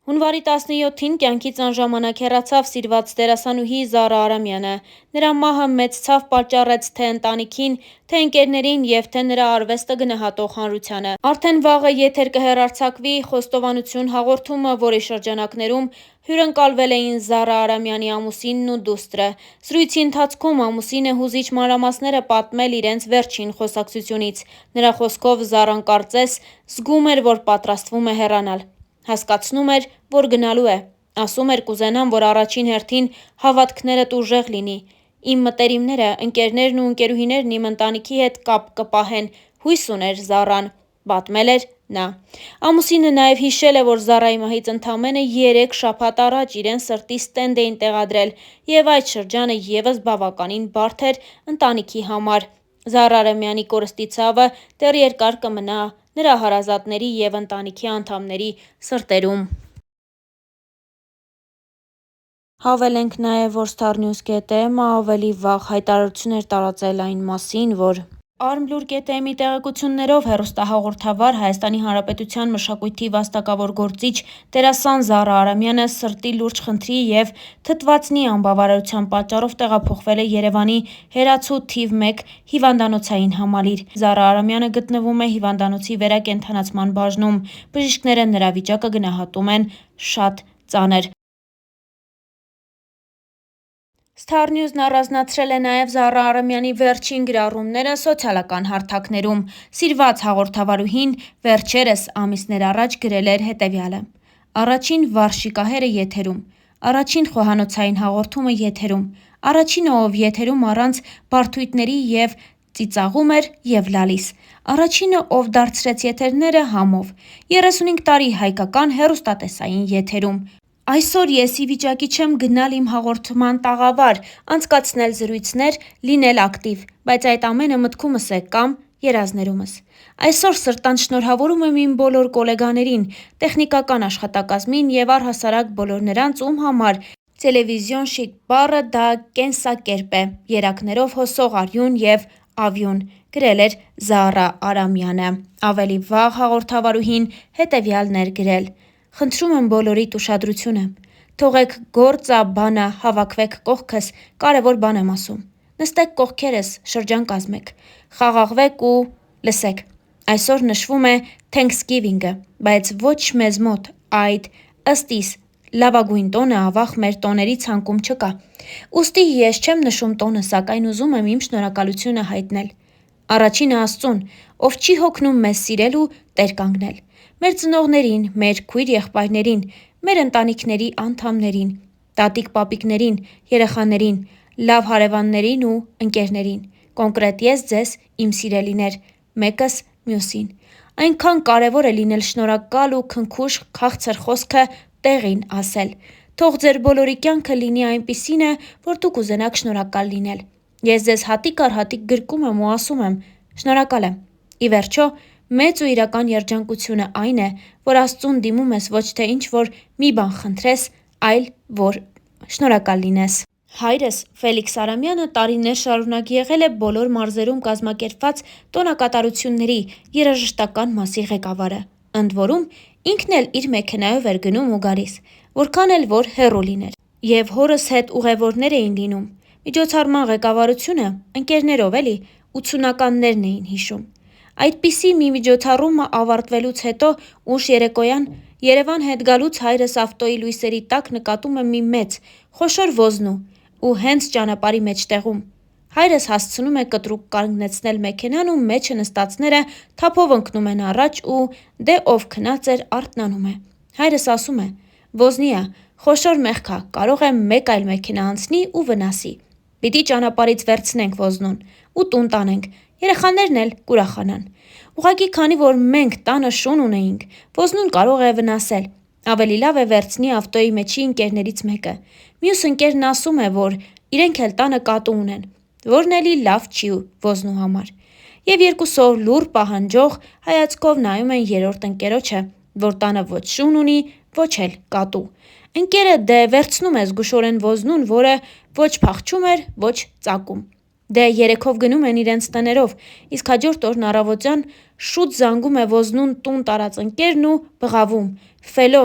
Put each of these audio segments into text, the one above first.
Հունվարի 17-ին կյանքից անժամանակ հեռացավ սիրված դերասանուհի Զարա Արամյանը։ Նրա մահը մեծ ցավ պատճառեց թե ընտանիքին, թե ընկերներին և թե նրա արվեստը գնահատող հանրությանը։ Արդեն վաղը եթեր կհեռարձակվի «Խոստովանություն» հաղորդումը, որի շրջանակներում հյուրընկալվել էին Զարա Արամյանի ամուսինն ու դուստրը։ Զրույցի ընթացքում ամուսինը հուզիչ մանրամասներ է պատմել իրենց վերջին խոսակցությունից։ Նրա խոսքով Զարան կարծես զգում էր, որ պատրաստվում է հեռանալ։ Հասկացնում էր, որ գնալու է։ Ասում էր կուզենամ, որ առաջին հերթին հավատքներդ ուժեղ լինի։ Իմ մտերիմները, ընկերներն ու ընկերուհիներն իմ ընտանիքի հետ կապ կպահեն, հույս ուներ Զարան, պատմել էր նա։ Ամուսինը նաև հիշել է, որ Զարայի մահից ընդամենը 3 շաբաթ առաջ իրեն սրտի ստենտ էին տեղադրել, և այդ շրջանը ևս բավականին բարդ էր ընտանիքի համար։ Զարա Արամյանի կորստի ցավը դեռ երկար կմնա նրա հարազատների և ընտանիքի անդամների սրտերում։ Հավելենք նաև, որ Starnews.am-ը ավելի վաղ հայտարարություն էր տարածել այն մասին, որ Armlur.am-ի տեղեկություններով հեռուստահաղորդավար, Հայաստանի Հանրապետության մշակույթի վաստակավոր գործիչ դերասան Զարա Արամյանը սրտի լուրջ խնդրի և թթվածնի անբավարարության պատճառով տեղափոխվել է Երևանի «Հերացու» թիվ 1 հիվանդանոցային համալիր։ Զարա Արամյանը գտնվում է հիվանդանոցի վերակենդանացման բաժնում։ Բժիշկները նրա վիճակը գնահատում են շատ ծանր։ Starnews-ն առանձնացրել է նաև Զարա Արամյանի վերջին գրառումները սոցիալական հարթակներում։ Սիրված հաղորդավարուհին վերջերս ամիսներ առաջ գրել էր հետևյալը. «Առաջին վառ շիկահերը եթերում, առաջին խոհանոցային հաղորդումը եթերում, առաջինը, ով եթերում առանց բարդույթների և ծիծաղում էր և լալիս, առաջինը, ով դարձրեց եթերները համով, 35 տարի հայկական հեռուստատեսային եթերում։ Այսօր ես ի վիճակի չեմ գնալ իմ հաղորդման տաղավար, անցկացնել զրույցներ, լինել ակտիվ, բայց այդ ամենը մտքումս է կամ երազներումս։ Այսօր սրտանց շնորհավորում եմ իմ բոլոր գոլեգաներին, տեխնիկական աշխատակազմին և առհասարակ բոլոր նրանց, ում համար տելևիզիոն շիկ բառը դա կենսակերպ է, երակներով հոսող արյուն և ավյուն», գրել էր Զարա Արամյանը։ Ավելի վաղ հաղորդավարուհին հետևյալն էր գրել. «Խնդրում եմ բոլորիդ ուշադրությունը։ Թողեք գործը, բանը, հավաքվեք կողքս, կարևոր բան եմ ասում։ Նստեք կողքերս, շրջան կազմեք, խաղաղվեք ու լսեք։ Այսօր նշվում է Թենքսգիվինգը, բայց ոչ մեզ մոտ այդ, ըստ իս, լավագույն տոնը ավաղ մեր տոների ցանկում չկա։ Ուստի ես չեմ նշում տոնը, սակայն ուզում եմ իմ շնորհակալությունը հայտնել։ Առաջինը Աստծուն, ով չի հոգնում մեզ սիրել ու տեր կանգնել։ Մեր ծնողներին, մեր քույր-եղբայրներին, մեր ընտանիքների անդամներին, տատիկ-պապիկներին, երեխաներին, լավ հարևաններին ու ընկերներին, կոնկրետ ես ձեզ, իմ սիրելիներ, մեկս մյուսին։ Այնքան կարևոր է լինել շնորհակալ ու քնքուշ քաղցր խոսքը տեղին ասել։ Թող ձեր բոլորի կյանքը լինի այնպիսինը, որ դուք կուզենաք շնորհակալ լինել։ Ես ձեզ հատիկ առ հատիկ գրկում եմ ու ասում եմ. շնորհակալ եմ։ Ի վերջո, մեծ ու իրական երջանկությունը այն է, որ Աստծուն դիմում ես ոչ թե ինչ-որ մի բան խնդրես, այլ որ շնորհակալ լինես»։ Հայրս՝ Ֆելիքս Արամյանը տարիներ շարունակ եղել է բոլոր մարզերում կազմակերպված տոնակատարությունների երաժշտական մասի ղեկավարը։ Ընդ որում, ինքն էլ իր մեքենայով էր գնում ու գալիս, որքան էլ որ հեռու լիներ։ Եվ հորս հետ ուղևորներ էին լինում։ Միջոցառման ղեկավարությունը ընկերներով էլի 80-ականներն էին հիշում։ Այդպիսի մի միջոցառումը ավարտվելուց հետո ուշ երեկոյան Երևան հետ գալուց հայրս ավտոյի լույսերի տակ նկատում է մի մեծ, խոշոր ոզնու ու հենց ճանապարհի մեջտեղում։ Հայրս հասցնում է կտրուկ կանգնեցնել մեքենան ու մեջը նստածները թափով ընկնում են առաջ ու դե ով քնած էր արթնանում է։ Հայրս ասում է. «Ոզնի ա, խոշոր մեղք ա, կարող է մեկ այլ մեքենա անցնի ու վնասի։ Պիտի ճանապարհից վերցնենք ոզնուն ու տուն տանենք, երեխաներն էլ կուրախանան։ Ուղղակի քանի որ մենք տանը շուն ունեինք, ոզնուն կարող է վնասել։ Ավելի լավ է վերցնի ավտոյի մեջի ընկերներից մեկը։ Մյուս ընկերն ասում է, որ իրենք էլ տանը կատու ունեն, որն էլի լավ չի ոզնու համար։ Եվ երկուսով լուռ պահանջող հայացքով նայում են երրորդ ընկերոջը, որ տանը ոչ շուն ունի, ոչ էլ կատու։ Ընկերը դե վերցնում է զգուշորեն ոզնուն, որը ոչ փախչում էր, ոչ ծակում։ Դե երեքով գնում են իրենց տներով, իսկ հաջորդ օրն առավոտյան շուտ զանգում է ոզնուն տուն տարած ընկերն ու բղավում. «Ֆելո,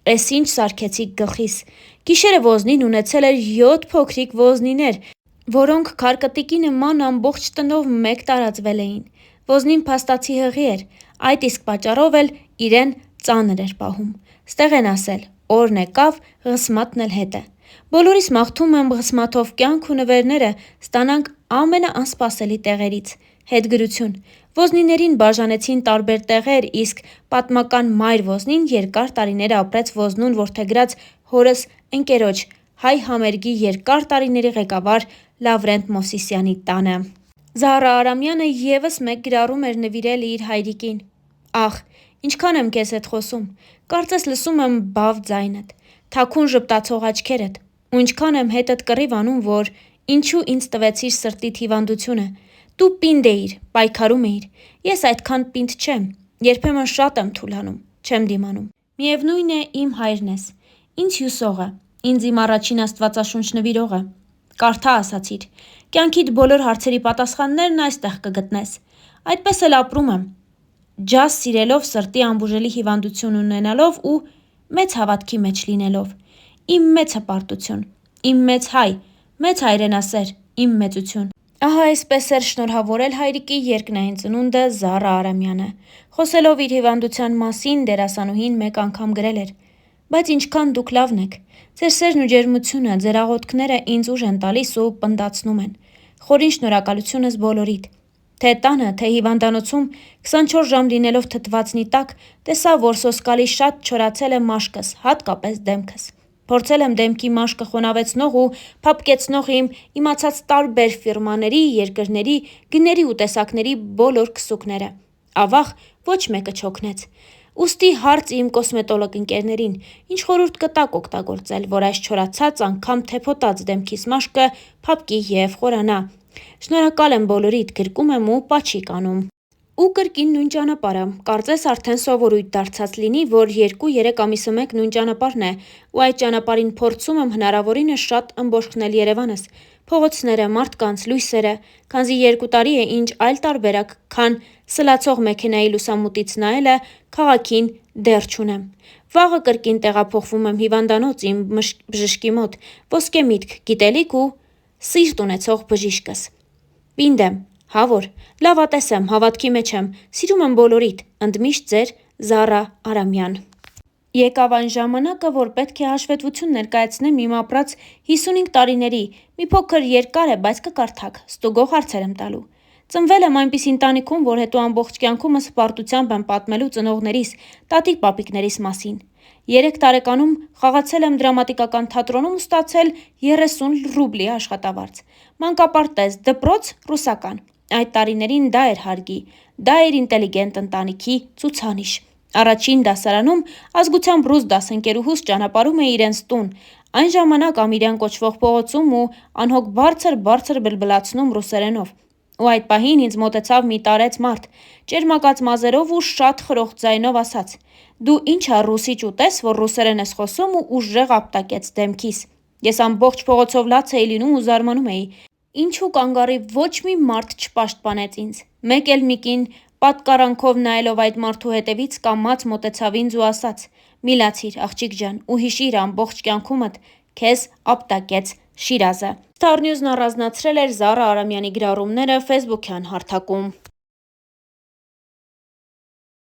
Էս ինչ սարքեցիք գլխիս։ Գիշերը ոզնին ունեցել էր 7 փոքրիկ ոզնիներ, որոնք քարկտիկի նման ամբողջ տնով մեկ տարածվել էին։ Ոզնին փաստացի հղի էր, այդ իսկ պատճառով էլ իրեն ծանր էր պահում։ Ստեղ են ասել, օրն եկավ, ղսմատն էլ հետ է։ Բոլորիս մաղթում եմ ղսմաթով կյանք ու նվերները ստանանք ամենաանսպասելի տեղերից։ Հետգրություն։ Ոզնիներին բաժանեցին տարբեր տեղեր, իսկ պատմական մայր ոզնին երկար տարիներ ապրեց ոզնուն որդեգրած հորս ընկերոջ հայ համերգի երկար տարիների ղեկավար Լավրենտ Մովսիսյանի տանը։ Զահրա Արամյանը ևս մեկ գրառում էր նվիրել իր հայրիկին։ Ախ, ինչքան եմ քեզ հետ խոսում, կարծես լսում եմ բավ ձայնդ, թաքուն ժպտացող աչքերդ, ու ինչքան եմ հետդ կռիվ անում, որ ինչու ինձ տվեցիր սրտիդ հիվանդությունը։ Դու պինդ էիր, պայքարում էիր, ես այդքան պինդ չեմ, երբեմն շատ եմ թուլանում, չեմ դիմանում։ Միևնույն է իմ հայրն ես, ինձ հյուսողը, ինձ իմ առաջին աստվածաշունչ նվիրողը։ Կարդա ասացիր, կյանքիդ բոլոր հարցերի պատասխաններն այստեղ կգտնես։ Այդպես էլ ապրում եմ, ջազ սիրելով, սրտի անբուժելի հիվանդություն ունենալով ու մեծ հավատքի մեջ լինելով։ Իմ մեծ հպարտություն, իմ մեծ հայ, մեծ հայրենասեր, իմ մեծություն։ Ահա այսպես էր շնորհավորել հայրիկի երկնային ծնունդը Զահրա Արամյանը։ Խոսելով իր հիվանդության մասին, դերասանուհին մեկ անգամ գրել էր. Բայց ինչքան դուք լավն եք, ձեր սերն ու ջերմությունը, ձեր աղոթքները ինձ ուժ են տալիս ու պնդացնում են։ Խորին շնորհակալություն ես բոլորիդ։ Թե տանը, թե հիվանդանոցում 24 ժամ լինելով թթվածնի տակ, տեսա, որ սոսկալի շատ չորացել է մաշկս, հատկապես դեմքս։ Փորձել եմ դեմքի մաշկը խոնավեցնող ու փափկեցնող իմացած տարբեր ֆիրմաների, երկրների, գների ու տեսակների բոլոր քսուկները։ Ավաղ ոչ մեկը չօգնեց։ Ուստի հարց իմ կոսմետոլոգ ընկերներին, ինչ խորհուրդ կտաք օգտագործել, որ այս չորացած անգամ թեփոտած դեմքիս մաշկը փափկի և խորանա։ Շնորհակալ եմ բոլորիդ, գրկում եմ ու պաչիկ անում։ Ու կրկին նույն ճանապարհը, կարծես արդեն սովորույթ դարձած լինի, որ 2-3 ամիսը մեկ նույն ճանապարհն է, ու այդ ճանապարհին փորձում եմ հնարավորինս շատ ըմբոշխնել Երևանս, փողոցները, մարդկանց, լույսերը, քանզի 2 տարի է ինչ այլ տարբերակ, քան սլացող մեքենայի լուսամուտից նայելը քաղաքին դեռ չունեմ։ Վաղը կրկին տեղափոխվում եմ հիվանդանոց իմ բժշկի մոտ, ոսկե միտք, գիտելիք ու սիրտ ունեցող բժիշկս։ Պինդ եմ, հավոր, լավատես եմ, հավատքի մեջ եմ, սիրում եմ բոլորիդ, ընդմիշտ ձեր Զահրա Արամյան։ Եկավ այն ժամանակը, որ պետք է հաշվետվություն ներկայացնեմ իմ ապրած 55 տարիների, մի փոքր երկար է, բայց կկարդաք, ստուգող հարցեր եմ տալու։ Ծնվել եմ այնպես ընտանիքում, որ հետո ամբողջ կյանքումս հպարտությամբ եմ պատմելու ծնողներիս, տատիկ-պապիկներիս մասին։ 3 տարեկանում խաղացել եմ դրամատիկական թատրոնում ու ստացել 30 ռուբլի աշխատավարձ։ Մանկապարտեզ, դպրոց, ռուսական։ Այդ տարիներին դա էր հարգի, դա էր ինտելիգենտ ընտանիքի ցուցանիշ։ Առաջին դասարանում ազգությամբ ռուս դասընկերուհուս ճանապարհում է իրենց տուն, այն ժամանակ Ամիրյան կոչվող փողոցում ու անհոգ բարձր բլբլացնում ռուսերենով։ Ու այդ պահին ինձ մոտեցավ մի տարեց մարդ, ճերմակած մազերով ու շատ խրոխտ ձայնով ասաց. «Դու ի՞նչ ա ռուսիչ ուտես, որ ռուսերեն ես խոսում» ու ուժեղ ապտակեց դեմքիս։ Ես ամբողջ փողոցով լաց էի լինում ու զարմանում էի, ինչու կանգառի ոչ մի մարդ չպաշտպանեց ինձ։ Մեկ էլ մի կին պատկառանքով նայելով այդ մարդու հետևից կամաց մոտեցավ ինձ ու ասաց. «Մի լացիր, աղջիկ ջան, ու հիշիր ամբողջ կյանքումդ քեզ ապտակեց Շիրազը»։ Star News-ն առանձնացրել էր Զահրա Արամյանի գրառումները ֆեյսբուքյան հարթակում։